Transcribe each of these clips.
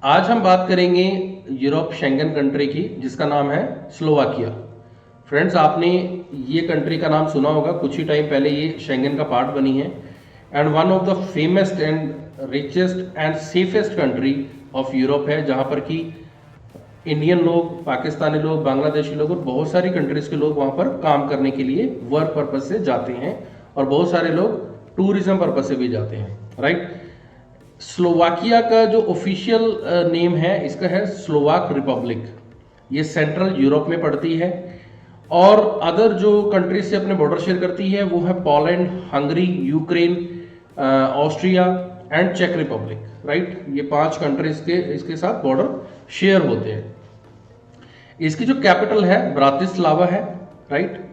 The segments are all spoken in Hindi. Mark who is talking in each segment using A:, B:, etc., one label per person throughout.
A: आज हम बात करेंगे यूरोप शेंगन कंट्री की, जिसका नाम है स्लोवाकिया। फ्रेंड्स, आपने ये कंट्री का नाम सुना होगा, कुछ ही टाइम पहले ये शेंगन का पार्ट बनी है and one of the famous and richest and safest country of Europe है, जहाँ पर कि इंडियन लोग, पाकिस्तानी लोग, बांग्लादेशी लोग और बहुत सारी कंट्रीज के लोग वहाँ पर काम करने के लिए वर्क पर्पज से जाते हैं और बहुत सारे लोग टूरिज्म पर्पज से भी जाते हैं, राइट। स्लोवाकिया का जो ऑफिशियल नेम है, इसका है स्लोवाक रिपब्लिक। ये सेंट्रल यूरोप में पड़ती है और अदर जो कंट्रीज से अपने बॉर्डर शेयर करती है वो है Poland, Hungary, Ukraine, Austria and चेक रिपब्लिक, राइट। ये 5 कंट्रीज के इसके साथ बॉर्डर शेयर होते हैं। इसकी जो कैपिटल है ब्रातिस्लावा है, राइट।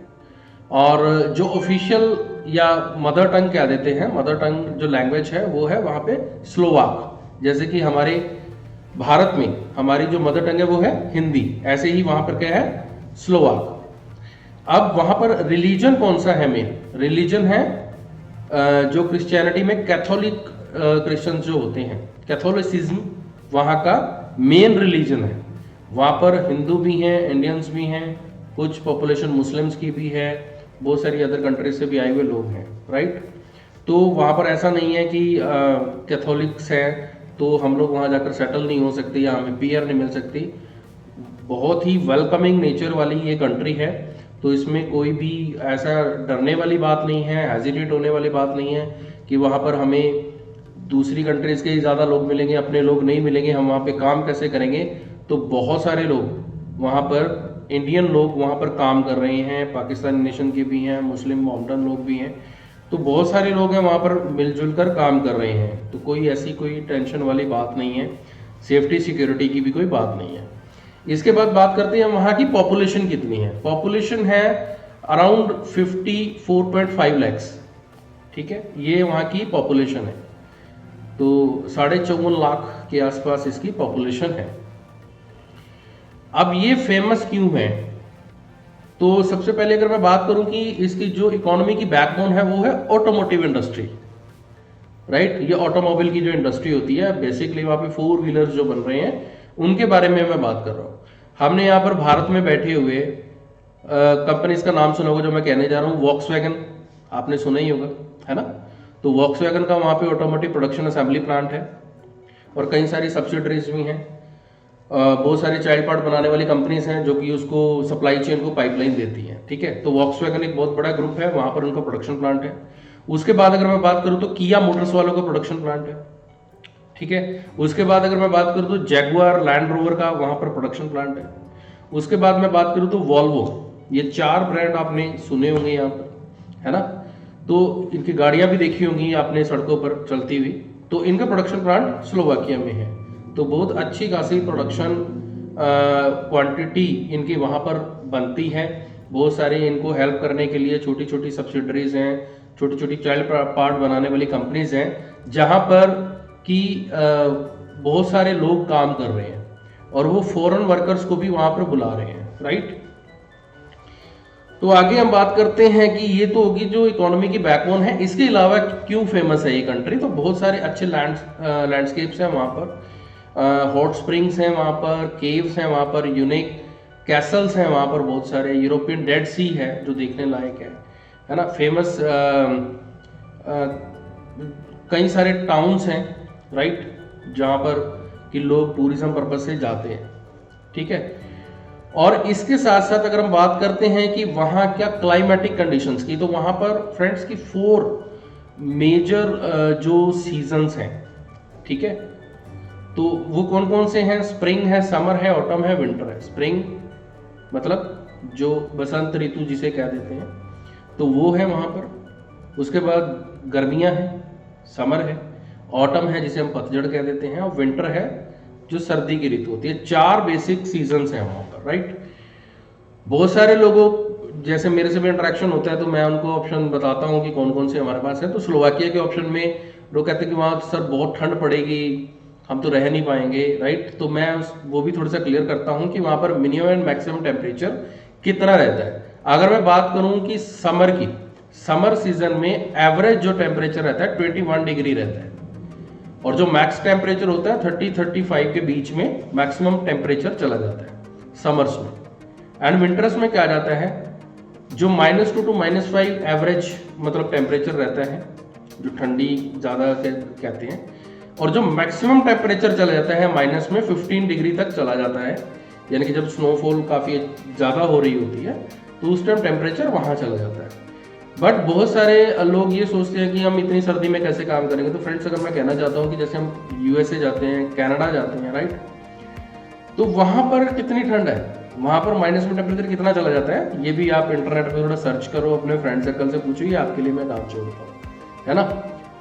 A: और जो ऑफिशियल या मदर टंग कह देते हैं, मदर टंग जो लैंग्वेज है वो है वहाँ पे स्लोवाक। जैसे कि हमारे भारत में हमारी जो मदर टंग है वो है हिंदी, ऐसे ही वहाँ पर क्या है, स्लोवाक। अब वहाँ पर रिलीजन कौन सा है? मेन रिलीजन है जो क्रिश्चियनिटी में कैथोलिक क्रिश्चियन जो होते हैं, कैथोलिसिज्म वहाँ का मेन रिलीजन है। वहाँ पर हिंदू भी हैं, इंडियंस भी हैं, कुछ पॉपुलेशन मुस्लिम्स की भी है, बहुत सारी अदर कंट्रीज से भी आए हुए लोग हैं, राइट। तो वहाँ पर ऐसा नहीं है कि कैथोलिक्स है तो हम लोग वहाँ जाकर सेटल नहीं हो सकते या हमें पीआर नहीं मिल सकती। बहुत ही वेलकमिंग नेचर वाली ये कंट्री है, तो इसमें कोई भी ऐसा डरने वाली बात नहीं है, हेजिटेट होने वाली बात नहीं है कि वहाँ पर हमें दूसरी कंट्रीज के ज़्यादा लोग मिलेंगे, अपने लोग नहीं मिलेंगे, हम वहाँ पे काम कैसे करेंगे। तो बहुत सारे लोग वहाँ पर, इंडियन लोग वहाँ पर काम कर रहे हैं, पाकिस्तानी नेशन के भी हैं, मुस्लिम मॉडर्न लोग भी हैं, तो बहुत सारे लोग हैं वहाँ पर मिलजुल कर काम कर रहे हैं। तो कोई ऐसी कोई टेंशन वाली बात नहीं है, सेफ्टी सिक्योरिटी की भी कोई बात नहीं है। इसके बाद बात करते हैं वहाँ की पॉपुलेशन कितनी है। पॉपुलेशन है अराउंड 54.5 लैक्स, ठीक है, ये वहाँ की पॉपुलेशन है। तो 54.5 लाख के आसपास इसकी पॉपुलेशन है। अब ये फेमस क्यों है? तो सबसे पहले अगर मैं बात करूं कि इसकी जो इकोनॉमी की बैकबोन है वो है ऑटोमोटिव इंडस्ट्री, राइट। ये ऑटोमोबाइल की जो इंडस्ट्री होती है, बेसिकली वहां पे 4 व्हीलर्स जो बन रहे हैं उनके बारे में मैं बात कर रहा हूँ। हमने यहाँ पर भारत में बैठे हुए कंपनीज का नाम सुना होगा, जो मैं कहने जा रहा हूँ वॉक्सवैगन, आपने सुना ही होगा, है ना। तो वॉक्सवैगन का वहाँ पे ऑटोमोटिव प्रोडक्शन असेंबली प्लांट है और कई सारी सब्सिडरीज भी हैं। बहुत सारी चाइल्ड पार्ट बनाने वाली कंपनीज हैं जो कि उसको सप्लाई चेन को पाइपलाइन देती हैं, ठीक है। तो वॉक्सवैगन एक बहुत बड़ा ग्रुप है, वहाँ पर उनका प्रोडक्शन प्लांट है। उसके बाद अगर मैं बात करूँ तो किया मोटर्स वालों का प्रोडक्शन प्लांट है, ठीक है। उसके बाद अगर मैं बात करूँ तो जैगुआर लैंड रोवर का वहाँ पर प्रोडक्शन प्लांट है। उसके बाद मैं बात करूँ तो वॉल्वो, ये 4 ब्रांड आपने सुने होंगे यहाँ पर, है ना। तो इनकी गाड़ियाँ भी देखी होंगी आपने सड़कों पर चलती हुई। तो इनका प्रोडक्शन प्लांट स्लोवाकिया में है। तो बहुत अच्छी खासी प्रोडक्शन क्वांटिटी इनकी वहाँ पर बनती है। बहुत सारे इनको हेल्प करने के लिए छोटी छोटी सब्सिडरीज हैं, छोटी छोटी चाइल्ड पार्ट बनाने वाली कंपनीज हैं, जहाँ पर कि बहुत सारे लोग काम कर रहे हैं और वो फॉरेन वर्कर्स को भी वहाँ पर बुला रहे हैं, राइट। तो आगे हम बात करते हैं कि ये तो होगी जो इकोनॉमी की बैकबोन है। इसके अलावा क्यों फेमस है ये कंट्री? तो बहुत सारे अच्छे लैंडस्केप्स हैं वहाँ पर, हॉट स्प्रिंग्स हैं वहाँ पर, केव्स हैं वहाँ पर, यूनिक कैसल्स हैं वहाँ पर, बहुत सारे। यूरोपियन डेड सी है जो देखने लायक है ना। फेमस कई सारे टाउन्स हैं, राइट, जहाँ पर कि लोग टूरिज्म पर्पज से जाते हैं, ठीक है। और इसके साथ साथ अगर हम बात करते हैं कि वहाँ क्या क्लाइमेटिक कंडीशंस की, तो वहाँ पर फ्रेंड्स की 4 मेजर जो सीजन्स हैं, ठीक है। तो वो कौन कौन से हैं? स्प्रिंग है, समर है, ऑटम है, विंटर है। स्प्रिंग मतलब जो बसंत ऋतु जिसे कह देते हैं, तो वो है वहाँ पर। उसके बाद गर्मियाँ हैं, समर है, ऑटम है जिसे हम पतझड़ कह देते हैं, और विंटर है जो सर्दी की ऋतु होती है। 4 बेसिक सीजन्स हैं वहाँ पर, राइट। बहुत सारे लोगों, जैसे मेरे से भी इंटरेक्शन होता है तो मैं उनको ऑप्शन बताता हूँ कि कौन कौन से हमारे पास है। तो स्लोवाकिया के ऑप्शन में लोग कहते हैं कि वहाँ सर बहुत ठंड पड़ेगी, हम तो रह नहीं पाएंगे, राइट। तो मैं वो भी थोड़ा सा क्लियर करता हूँ कि वहाँ पर मिनिमम एंड मैक्सिमम टेम्परेचर कितना रहता है। अगर मैं बात करूँ कि समर की, समर सीजन में एवरेज जो टेम्परेचर रहता है 21 डिग्री रहता है, और जो मैक्स टेम्परेचर होता है 30-35 के बीच में मैक्सिमम टेम्परेचर चला जाता है समर्स में। एंड विंटर्स में क्या जाता है, जो -2 to -5 एवरेज मतलब टेम्परेचर रहता है, जो ठंडी ज़्यादा कहते हैं, और जो मैक्सिमम टेम्परेचर चला जाता है माइनस में 15 डिग्री तक चला जाता है, यानी कि जब स्नोफॉल काफ़ी ज़्यादा हो रही होती है तो उस टाइम टेम्परेचर वहाँ चला जाता है। बट बहुत सारे लोग ये सोचते हैं कि हम इतनी सर्दी में कैसे काम करेंगे। तो फ्रेंड्स, अगर मैं कहना चाहता हूँ कि जैसे हम यूएसए जाते हैं, कनाडा जाते हैं, राइट, तो वहाँ पर कितनी ठंड है, वहाँ पर माइनस में टेम्परेचर कितना चला जाता है, ये भी आप इंटरनेट पे थोड़ा सर्च करो, अपने फ्रेंड सर्कल से पूछो, ये आपके लिए मैं काम छोड़ता हूँ, है ना।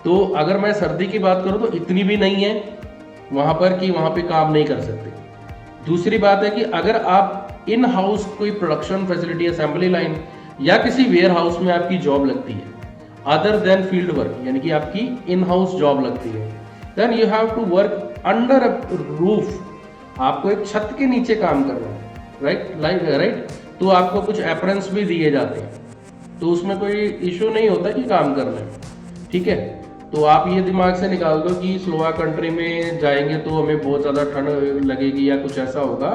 A: तो अगर मैं सर्दी की बात करूँ तो इतनी भी नहीं है वहाँ पर कि वहाँ पे काम नहीं कर सकते। दूसरी बात है कि अगर आप इन हाउस कोई प्रोडक्शन फैसिलिटी, असेंबली लाइन या किसी वेयर हाउस में आपकी जॉब लगती है अदर देन फील्ड वर्क, यानी कि आपकी इन हाउस जॉब लगती है, then you have to work under a roof, आपको एक छत के नीचे काम करना है, राइट। तो आपको कुछ एपरेंस भी दिए जाते हैं, तो उसमें कोई इशू नहीं होता कि काम करना है, ठीक है। तो आप ये दिमाग से निकाल दो कि स्लोवाक कंट्री में जाएंगे तो हमें बहुत ज़्यादा ठंड लगेगी या कुछ ऐसा होगा।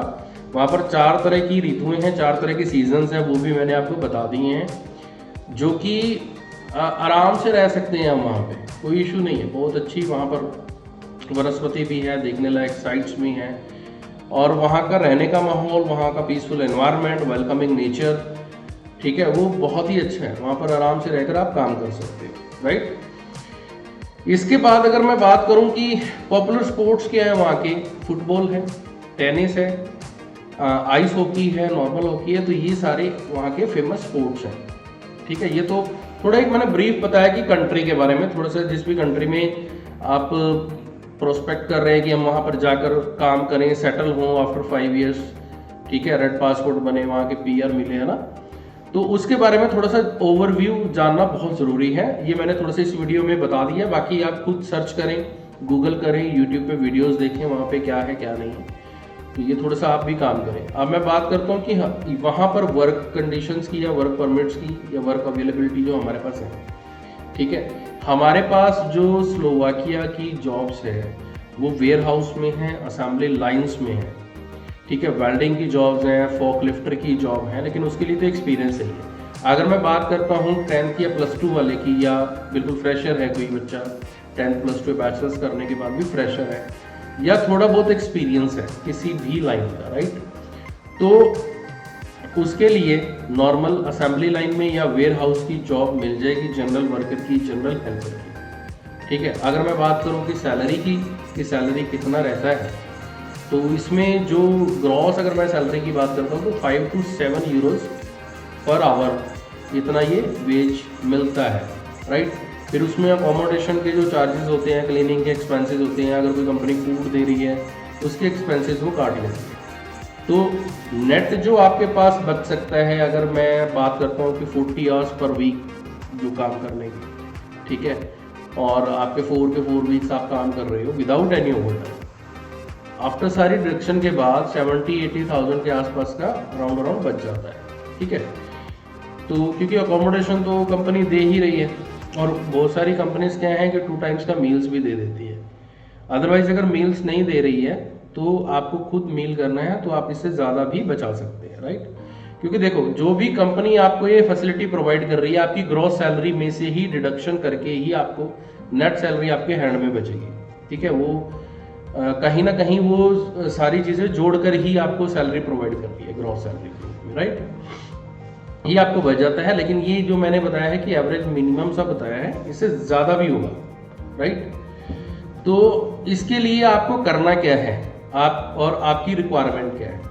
A: वहाँ पर 4 तरह की ऋतुएं हैं, 4 तरह के सीजन्स हैं, वो भी मैंने आपको बता दिए हैं, जो कि आराम से रह सकते हैं हम वहाँ पे, कोई इशू नहीं है। बहुत अच्छी वहाँ पर वनस्पति भी है, देखने लायक साइट्स भी हैं, और वहाँ का रहने का माहौल, वहाँ का पीसफुल एनवायरनमेंट, वेलकमिंग नेचर, ठीक है, वो बहुत ही अच्छा है। वहाँ पर आराम से रहकर आप काम कर सकते हो, राइट। इसके बाद अगर मैं बात करूं कि पॉपुलर स्पोर्ट्स क्या है वहाँ के, फुटबॉल है, टेनिस है, आइस हॉकी है, नॉर्मल हॉकी है, तो ये सारे वहाँ के फेमस स्पोर्ट्स हैं, ठीक है। ये तो थोड़ा एक मैंने ब्रीफ बताया कि कंट्री के बारे में, थोड़ा सा जिस भी कंट्री में आप प्रोस्पेक्ट कर रहे हैं कि हम वहाँ पर जाकर काम करें, सेटल हों आफ्टर 5 ईयर्स, ठीक है, रेड पासपोर्ट बने, वहाँ के PR मिले, है ना, तो उसके बारे में थोड़ा सा ओवरव्यू जानना बहुत ज़रूरी है। ये मैंने थोड़ा सा इस वीडियो में बता दिया, बाकी आप खुद सर्च करें, गूगल करें, यूट्यूब पे वीडियोस देखें, वहाँ पे क्या है क्या नहीं है, तो ये थोड़ा सा आप भी काम करें। अब मैं बात करता हूँ कि वहाँ पर वर्क कंडीशंस की या वर्क परमिट्स की या वर्क अवेलेबिलिटी जो हमारे पास है, ठीक है। हमारे पास जो स्लोवाकिया की जॉब्स है वो वेयर हाउस में है, असेंबली लाइन्स में है, ठीक है, वेल्डिंग की जॉब्स हैं, फोक लिफ्टर की जॉब है, लेकिन उसके लिए तो एक्सपीरियंस चाहिए। अगर मैं बात करता हूँ 10th या +2 वाले की, या बिल्कुल फ्रेशर है कोई बच्चा, 10th +2 बैचलर्स करने के बाद भी फ्रेशर है, या थोड़ा बहुत एक्सपीरियंस है किसी भी लाइन का, राइट, तो उसके लिए नॉर्मल असेंबली लाइन में या वेयर हाउस की जॉब मिल जाएगी, जनरल वर्कर की, जनरल हेल्पर की, ठीक है। अगर मैं बात करूँ कि सैलरी की, कि सैलरी कितना रहता है, तो इसमें जो ग्रॉस अगर मैं सैलरी की बात करता हूँ तो 5 to 7 यूरोज पर आवर इतना ये वेज मिलता है, राइट। फिर उसमें अकोमोडेशन के जो चार्जेस होते हैं, क्लीनिंग के एक्सपेंसेस होते हैं, अगर कोई कंपनी फूड दे रही है उसके एक्सपेंसेस वो काट लेती है। तो नेट जो आपके पास बच सकता है, अगर मैं बात करता हूँ कि 40 आवर्स पर वीक जो काम करने की, ठीक है, और आपके 4 वीक्स आप काम कर रहे हो विदाउट एनी ओवरटाइम, आफ्टर सारी डिडक्शन के बाद 70-80,000 के आसपास का राउंड बच जाता है, ठीक है। तो क्योंकि अकोमोडेशन तो कंपनी दे ही रही है, और बहुत सारी कंपनीज क्या है कि 2 टाइम्स का मील्स भी दे देती है। अदरवाइज अगर मील्स नहीं दे रही है तो आपको खुद मील करना है, तो आप इससे ज़्यादा भी बचा सकते हैं, राइट। क्योंकि देखो, जो भी कंपनी आपको ये फैसिलिटी प्रोवाइड कर रही है, आपकी ग्रॉस सैलरी में से ही डिडक्शन करके ही आपको नेट सैलरी आपके हैंड में बचेगी, ठीक है। वो कहीं ना कहीं वो सारी चीज़ें जोड़कर ही आपको सैलरी प्रोवाइड करती है ग्रॉस सैलरी के रूप में, राइट। ये आपको बच जाता है, लेकिन ये जो मैंने बताया है कि एवरेज मिनिमम सा बताया है, इससे ज़्यादा भी होगा, राइट। तो इसके लिए आपको करना क्या है, आप और आपकी रिक्वायरमेंट क्या है।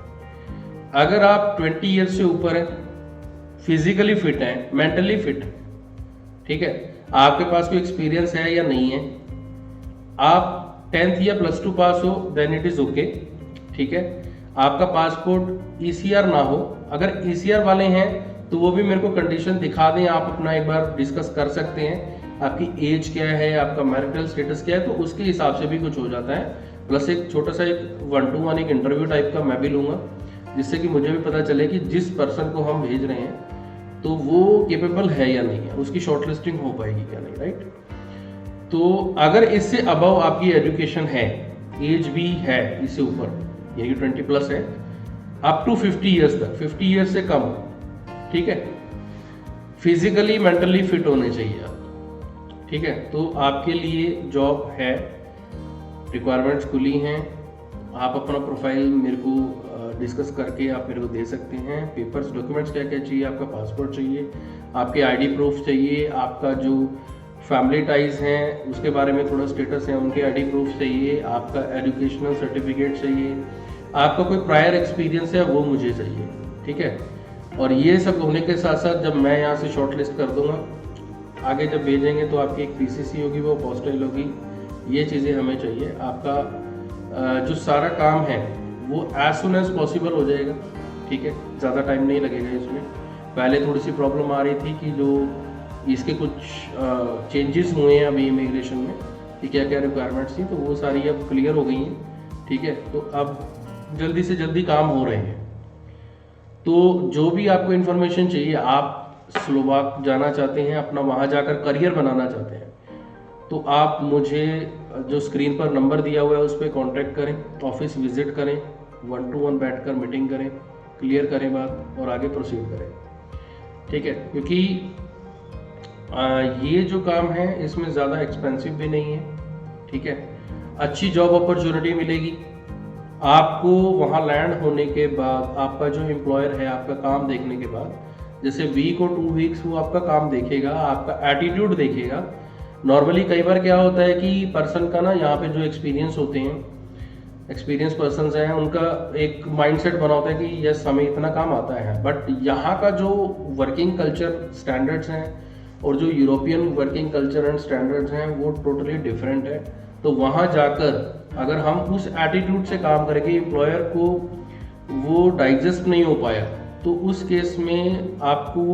A: अगर आप 20 ईयर्स से ऊपर हैं, फिजिकली फिट हैं, मेंटली फिट, ठीक है, आपके पास कोई एक्सपीरियंस है या नहीं है, आप 10th या +2 पास हो, देन इट इज़ ओके, ठीक है। आपका पासपोर्ट ECR ना हो, अगर ECR वाले हैं तो वो भी मेरे को कंडीशन दिखा दें, आप अपना एक बार डिस्कस कर सकते हैं, आपकी एज क्या है, आपका मैरिटल स्टेटस क्या है, तो उसके हिसाब से भी कुछ हो जाता है। प्लस एक छोटा सा एक 1-to-1 एक इंटरव्यू टाइप का मैं भी लूँगा, जिससे कि मुझे भी पता चले कि जिस पर्सन को हम भेज रहे हैं तो वो केपेबल है या नहीं है, उसकी शॉर्टलिस्टिंग हो पाएगी क्या नहीं, राइट। तो अगर इससे अबव आपकी एजुकेशन है, एज भी है इससे ऊपर, यानी 20+ है, अप टू 50 ईयर्स तक, 50 ईयर्स से कम, ठीक है, फिजिकली मेंटली फिट होने चाहिए आप, ठीक है, तो आपके लिए जॉब है, रिक्वायरमेंट्स खुली हैं। आप अपना प्रोफाइल मेरे को डिस्कस करके आप मेरे को दे सकते हैं। पेपर्स डॉक्यूमेंट्स क्या क्या चाहिए, आपका पासपोर्ट चाहिए, आपके आईडी प्रूफ चाहिए, आपका जो फैमिली टाइज हैं उसके बारे में थोड़ा स्टेटस है, उनके आईडी प्रूफ चाहिए, आपका एजुकेशनल सर्टिफिकेट चाहिए, आपका कोई प्रायर एक्सपीरियंस है वो मुझे चाहिए, ठीक है। और ये सब होने के साथ साथ जब मैं यहाँ से शॉर्ट लिस्ट कर दूंगा, आगे जब भेजेंगे तो आपकी एक पीसीसी होगी, वो पोस्टल होगी, ये चीज़ें हमें चाहिए। आपका जो सारा काम है वो एज सुन एज पॉसिबल हो जाएगा, ठीक है, ज़्यादा टाइम नहीं लगेगा इसमें। पहले थोड़ी सी प्रॉब्लम आ रही थी कि जो इसके कुछ चेंजेस हुए हैं अभी इमिग्रेशन में कि क्या क्या रिक्वायरमेंट्स थी, तो वो सारी अब क्लियर हो गई हैं, ठीक है। तो अब जल्दी से जल्दी काम हो रहे हैं। तो जो भी आपको इन्फॉर्मेशन चाहिए, आप स्लोवाक जाना चाहते हैं, अपना वहाँ जाकर करियर बनाना चाहते हैं, तो आप मुझे जो स्क्रीन पर नंबर दिया हुआ है उस पर कॉन्टैक्ट करें, ऑफिस विजिट करें, 1-to-1 बैठकर मीटिंग करें, क्लियर करें बात और आगे प्रोसीड करें, ठीक है। क्योंकि ये जो काम है इसमें ज़्यादा एक्सपेंसिव भी नहीं है, ठीक है, अच्छी जॉब अपॉर्चुनिटी मिलेगी आपको। वहाँ लैंड होने के बाद आपका जो एम्प्लॉयर है आपका काम देखने के बाद, जैसे वीक और 2 वीक्स वो आपका काम देखेगा, आपका एटीट्यूड देखेगा। नॉर्मली कई बार क्या होता है कि पर्सन का ना, यहाँ पे जो एक्सपीरियंस होते हैं, एक्सपीरियंस पर्सन्स हैं, उनका एक माइंडसेट बना होता है कि यस हमें इतना काम आता है, बट यहाँ का जो वर्किंग कल्चर स्टैंडर्ड्स हैं और जो European working culture and standards हैं वो टोटली डिफरेंट है। तो वहाँ जाकर अगर हम उस एटीट्यूड से काम करेंगे, एम्प्लॉयर को वो डाइजेस्ट नहीं हो पाया, तो उस केस में आपको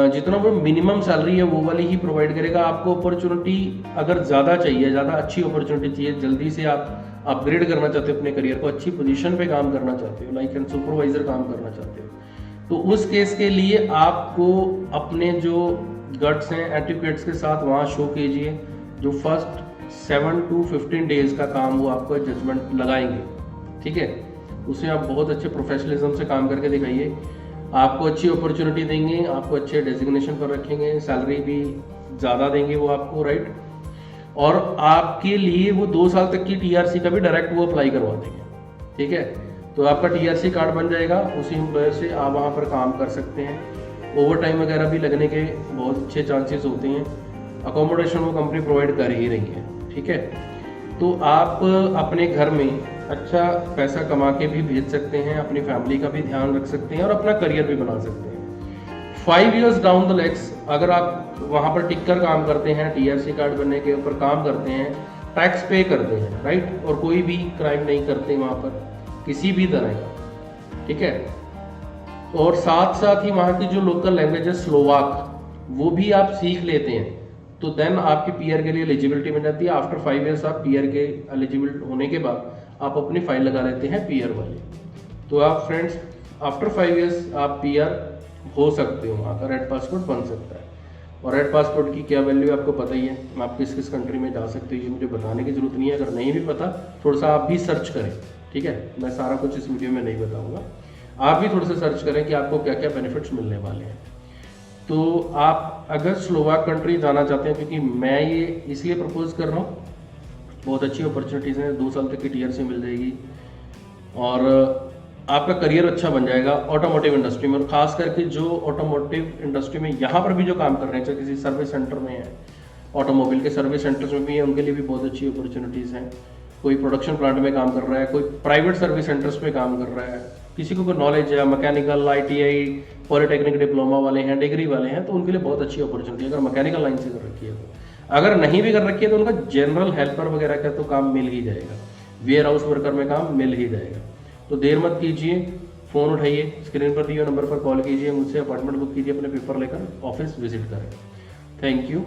A: जितना वो मिनिमम सैलरी है वो वाली ही प्रोवाइड करेगा। आपको अपॉर्चुनिटी अगर ज़्यादा चाहिए, ज़्यादा अच्छी अपॉर्चुनिटी चाहिए, जल्दी से आप अपग्रेड करना चाहते हो अपने करियर को, अच्छी पोजीशन पे काम करना चाहते हो, लाइक एंड सुपरवाइजर काम करना चाहते हो, तो उस केस के लिए आपको अपने जो गट्स हैं, एटिक्यूट्स के साथ वहाँ शो कीजिए। जो फर्स्ट 7 to 15 डेज का काम वो आपको जजमेंट लगाएंगे, ठीक है, उसमें आप बहुत अच्छे प्रोफेशनलिज्म से काम करके दिखाइए, आपको अच्छी अपॉर्चुनिटी देंगे, आपको अच्छे डेजिग्नेशन पर रखेंगे, सैलरी भी ज़्यादा देंगे वो आपको, राइट। और आपके लिए वो 2 साल तक की टीआरसी का भी डायरेक्ट वो अप्लाई करवा देंगे, ठीक है। तो आपका टीआरसी कार्ड बन जाएगा, उसी एम्प्लॉयर से आप वहाँ पर काम कर सकते हैं। ओवर टाइम वगैरह भी लगने के बहुत अच्छे चांसेस होते हैं। अकोमोडेशन वो कंपनी प्रोवाइड कर ही रही है, ठीक है। तो आप अपने घर में अच्छा पैसा कमा के भी भेज सकते हैं, अपनी फैमिली का भी ध्यान रख सकते हैं और अपना करियर भी बना सकते हैं। 5 years डाउन द लेग्स अगर आप वहाँ पर टिक कर काम करते हैं, टीआरसी कार्ड बनने के ऊपर काम करते हैं, टैक्स पे करते हैं, राइट, और कोई भी क्राइम नहीं करते वहाँ पर किसी भी तरह का, ठीक है। और साथ साथ ही वहाँ की जो लोकल लैंग्वेज है स्लोवाक, वो भी आप सीख लेते हैं, तो देन आपकी पीआर के लिए एलिजिबिलिटी मिल जाती है। आफ्टर 5 years आप पीआर के एलिजिबल होने के बाद आप अपनी फाइल लगा लेते हैं पीआर वाली। तो आप फ्रेंड्स आफ्टर 5 years आप पीआर हो सकते हो, वहाँ का रेड पासपोर्ट बन सकता है। और रेड पासपोर्ट की क्या वैल्यू है आपको पता ही है, आप किस किस कंट्री में जा सकते हो, ये मुझे बताने की जरूरत नहीं है। अगर नहीं भी पता, थोड़ा सा आप भी सर्च करें, ठीक है, मैं सारा कुछ इस वीडियो में नहीं बताऊंगा, आप भी थोड़ा सा सर्च करें कि आपको क्या क्या बेनिफिट्स मिलने वाले हैं। तो आप अगर स्लोवाक कंट्री जाना चाहते हैं, क्योंकि मैं ये इसलिए प्रपोज कर रहा हूँ, बहुत अच्छी अपॉर्चुनिटीज़ हैं, 2 साल तक की टीआरसी मिल जाएगी और आपका करियर अच्छा बन जाएगा ऑटोमोटिव इंडस्ट्री में। और खास करके जो ऑटोमोटिव इंडस्ट्री में यहाँ पर भी जो काम कर रहे हैं, चाहे किसी सर्विस सेंटर में है, ऑटोमोबाइल के सर्विस सेंटर्स में भी है, उनके लिए भी बहुत अच्छी अपॉर्चुनिटीज़ हैं। कोई प्रोडक्शन प्लांट में काम कर रहा है, कोई प्राइवेट सर्विस सेंटर्स में काम कर रहा है, किसी को कोई नॉलेज है, मैकेनिकल, ITI, पॉलिटेक्निक डिप्लोमा वाले हैं, डिग्री वाले हैं, तो उनके लिए बहुत अच्छी अपॉर्चुनिटी है अगर मैकेनिकल लाइन से कर रखी है तो। अगर नहीं भी कर रखी है तो उनका जनरल हेल्पर वगैरह का तो काम मिल ही जाएगा, वेयर हाउस वर्कर में काम मिल ही जाएगा। तो देर मत कीजिए, फ़ोन उठाइए, स्क्रीन पर दिए नंबर पर कॉल कीजिए, मुझसे अपॉइंटमेंट बुक कीजिए, अपने पेपर लेकर ऑफिस विजिट करें। Thank you.